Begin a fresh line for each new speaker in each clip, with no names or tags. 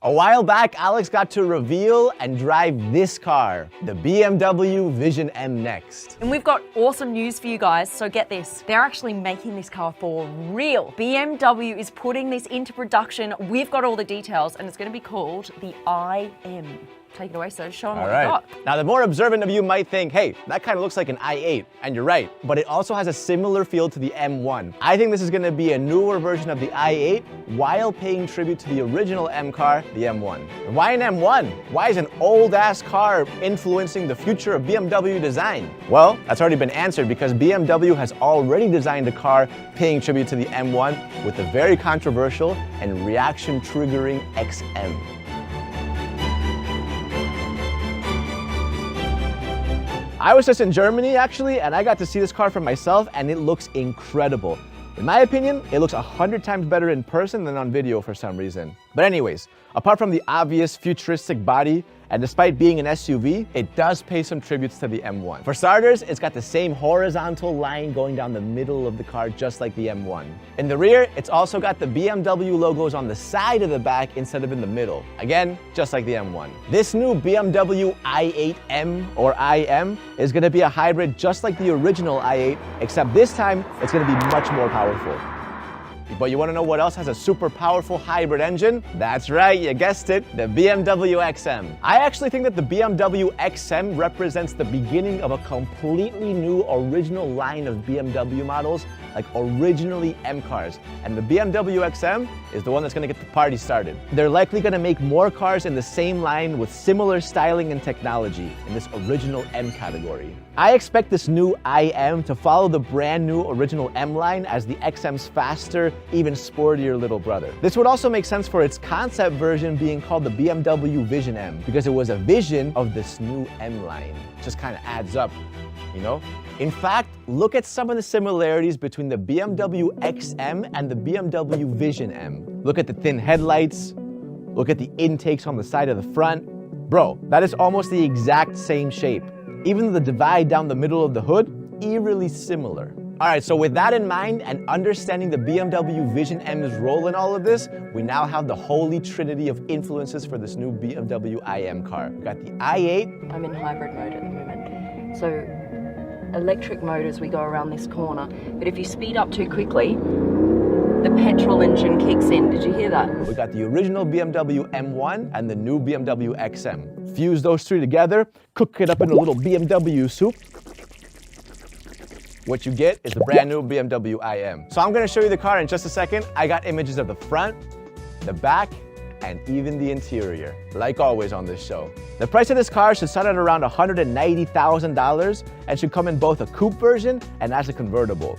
A while back, Alex got to reveal and drive this car, the BMW Vision M Next.
And we've got awesome news for you guys, so get this. They're actually making this car for real. BMW is putting this into production. We've got all the details, and it's going to be called the IM. Take it away, sir. Show them what you got.
Now, the more observant of you might think, hey, that kind of looks like an i8, and you're right, but it also has a similar feel to the M1. I think this is going to be a newer version of the i8 while paying tribute to the original M car, the M1. And why an M1? Why is an old-ass car influencing the future of BMW design? Well, that's already been answered because BMW has already designed a car paying tribute to the M1 with the very controversial and reaction-triggering XM. I was just in Germany actually, and I got to see this car for myself, and it looks incredible. In my opinion, it looks 100 times better in person than on video for some reason. But anyways, apart from the obvious futuristic body, and despite being an SUV, it does pay some tributes to the M1. For starters, it's got the same horizontal line going down the middle of the car, just like the M1. In the rear, it's also got the BMW logos on the side of the back instead of in the middle. Again, just like the M1. This new BMW i8M or IM is gonna be a hybrid just like the original i8, except this time, it's gonna be much more powerful. But you want to know what else has a super powerful hybrid engine? That's right, you guessed it, the BMW XM. I actually think that the BMW XM represents the beginning of a completely new original line of BMW models, like originally M cars. And the BMW XM is the one that's going to get the party started. They're likely going to make more cars in the same line with similar styling and technology in this original M category. I expect this new IM to follow the brand new original M line as the XM's faster, even sportier little brother. This would also make sense for its concept version being called the BMW Vision M, because it was a vision of this new M line. Just kind of adds up, you know? In fact, look at some of the similarities between the BMW XM and the BMW Vision M. Look at the thin headlights, look at the intakes on the side of the front. Bro, that is almost the exact same shape. Even the divide down the middle of the hood, eerily similar. All right, so with that in mind and understanding the BMW Vision M's role in all of this, we now have the holy trinity of influences for this new BMW IM car. We got the i8.
I'm in hybrid mode at the moment. So electric mode as we go around this corner, but if you speed up too quickly, the petrol engine kicks in. Did you hear that?
We got the original BMW M1 and the new BMW XM. Fuse those three together, cook it up in a little BMW soup. What you get is the brand new BMW IM. So I'm gonna show you the car in just a second. I got images of the front, the back, and even the interior, like always on this show. The price of this car should start at around $190,000 and should come in both a coupe version and as a convertible.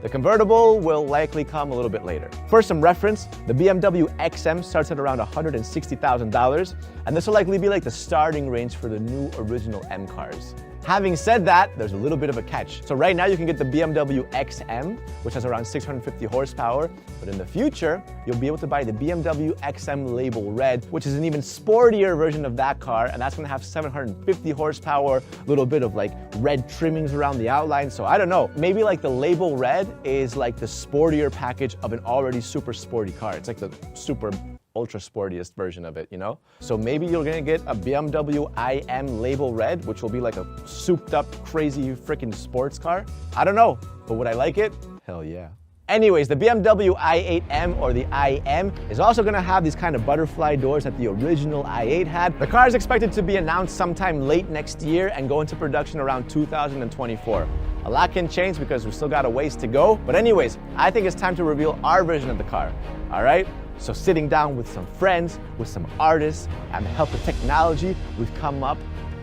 The convertible will likely come a little bit later. For some reference, the BMW XM starts at around $160,000, and this will likely be like the starting range for the new original M cars. Having said that, there's a little bit of a catch. So right now you can get the BMW XM, which has around 650 horsepower, but in the future, you'll be able to buy the BMW XM Label Red, which is an even sportier version of that car, and that's gonna have 750 horsepower, a little bit of like red trimmings around the outline. So I don't know, maybe like the Label Red is like the sportier package of an already super sporty car. It's like the super ultra sportiest version of it, you know? So maybe you're gonna get a BMW IM Label Red, which will be like a souped up, crazy freaking sports car. I don't know, but would I like it? Hell yeah. Anyways, the BMW i8M or the IM is also gonna have these kind of butterfly doors that the original i8 had. The car is expected to be announced sometime late next year and go into production around 2024. A lot can change because we still got a ways to go. But anyways, I think it's time to reveal our version of the car, all right? So sitting down with some friends, with some artists, and the help of technology, we've come up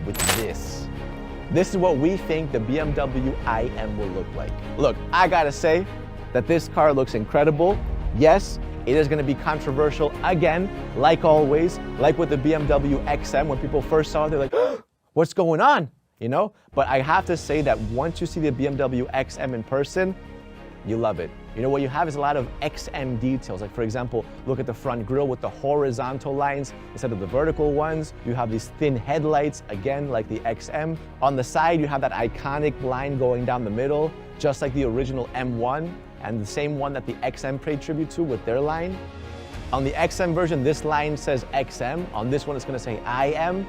with this. This is what we think the BMW IM will look like. Look, I gotta say that this car looks incredible. Yes, it is gonna be controversial again, like always, like with the BMW XM. When people first saw it, they're like, what's going on? You know? But I have to say that once you see the BMW XM in person, you love it. You know, what you have is a lot of XM details. Like for example, look at the front grille with the horizontal lines instead of the vertical ones. You have these thin headlights, again, like the XM. On the side, you have that iconic line going down the middle, just like the original M1, and the same one that the XM paid tribute to with their line. On the XM version, this line says XM. On this one, it's gonna say IM,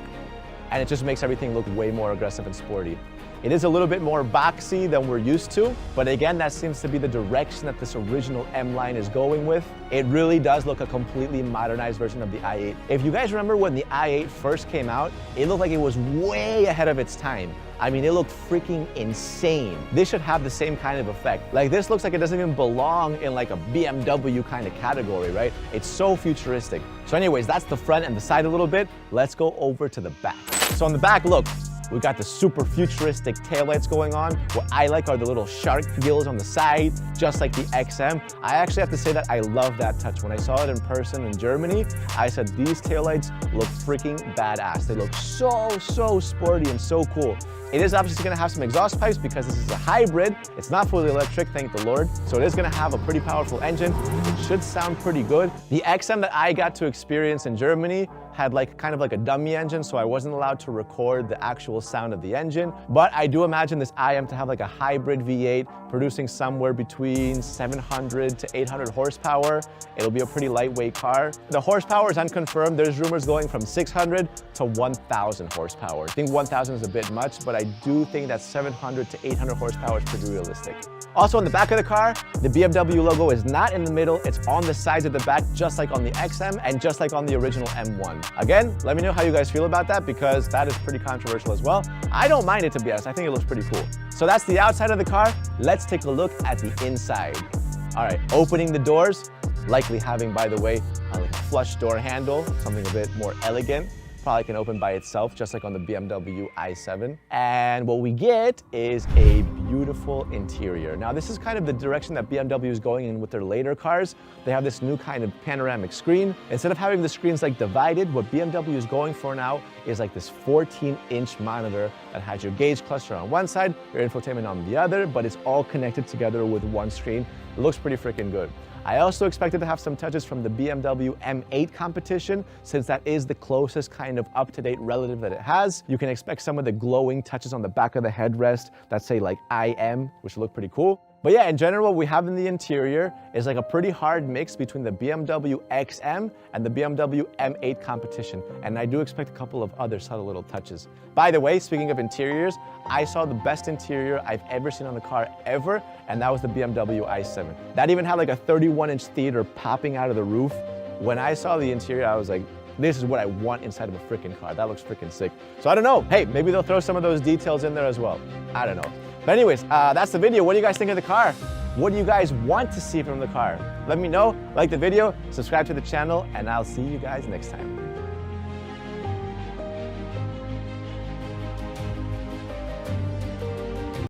and it just makes everything look way more aggressive and sporty. It is a little bit more boxy than we're used to, but again, that seems to be the direction that this original M line is going with. It really does look a completely modernized version of the i8. If you guys remember when the i8 first came out, it looked like it was way ahead of its time. I mean, it looked freaking insane. This should have the same kind of effect. Like, this looks like it doesn't even belong in like a BMW kind of category, right? It's so futuristic. So anyways, that's the front and the side a little bit. Let's go over to the back. So on the back, look, we got the super futuristic taillights going on. What I like are the little shark gills on the side, just like the XM. I actually have to say that I love that touch. When I saw it in person in Germany, I said these taillights look freaking badass. They look so sporty and so cool. It is obviously gonna have some exhaust pipes because this is a hybrid. It's not fully electric, thank the Lord. So it is gonna have a pretty powerful engine. It should sound pretty good. The XM that I got to experience in Germany had like kind of like a dummy engine, so I wasn't allowed to record the actual sound of the engine. But I do imagine this IM to have like a hybrid V8 producing somewhere between 700 to 800 horsepower. It'll be a pretty lightweight car. The horsepower is unconfirmed. There's rumors going from 600 to 1,000 horsepower. I think 1,000 is a bit much, but I do think that 700 to 800 horsepower is pretty realistic. Also on the back of the car, the BMW logo is not in the middle, it's on the sides of the back, just like on the XM and just like on the original M1. Again, let me know how you guys feel about that because that is pretty controversial as well. I don't mind it, to be honest. I think it looks pretty cool. So that's the outside of the car. Let's take a look at the inside. All right, opening the doors, likely having, by the way, like a flush door handle, something a bit more elegant. Probably can open by itself, just like on the BMW i7. And what we get is a beautiful interior. Now, this is kind of the direction that BMW is going in with their later cars. They have this new kind of panoramic screen. Instead of having the screens like divided, what BMW is going for now is like this 14-inch monitor that has your gauge cluster on one side, your infotainment on the other, but it's all connected together with one screen. It looks pretty freaking good. I also expected to have some touches from the BMW M8 competition, since that is the closest kind of up-to-date relative that it has. You can expect some of the glowing touches on the back of the headrest that say like IM, which look pretty cool. But yeah, in general, what we have in the interior is like a pretty hard mix between the BMW XM and the BMW M8 competition. And I do expect a couple of other subtle little touches. By the way, speaking of interiors, I saw the best interior I've ever seen on a car ever, and that was the BMW i7. That even had like a 31-inch theater popping out of the roof. When I saw the interior, I was like, this is what I want inside of a freaking car. That looks freaking sick. So I don't know. Hey, maybe they'll throw some of those details in there as well. I don't know. But anyways, that's the video. What do you guys think of the car? What do you guys want to see from the car? Let me know. Like the video, subscribe to the channel, and I'll see you guys next time.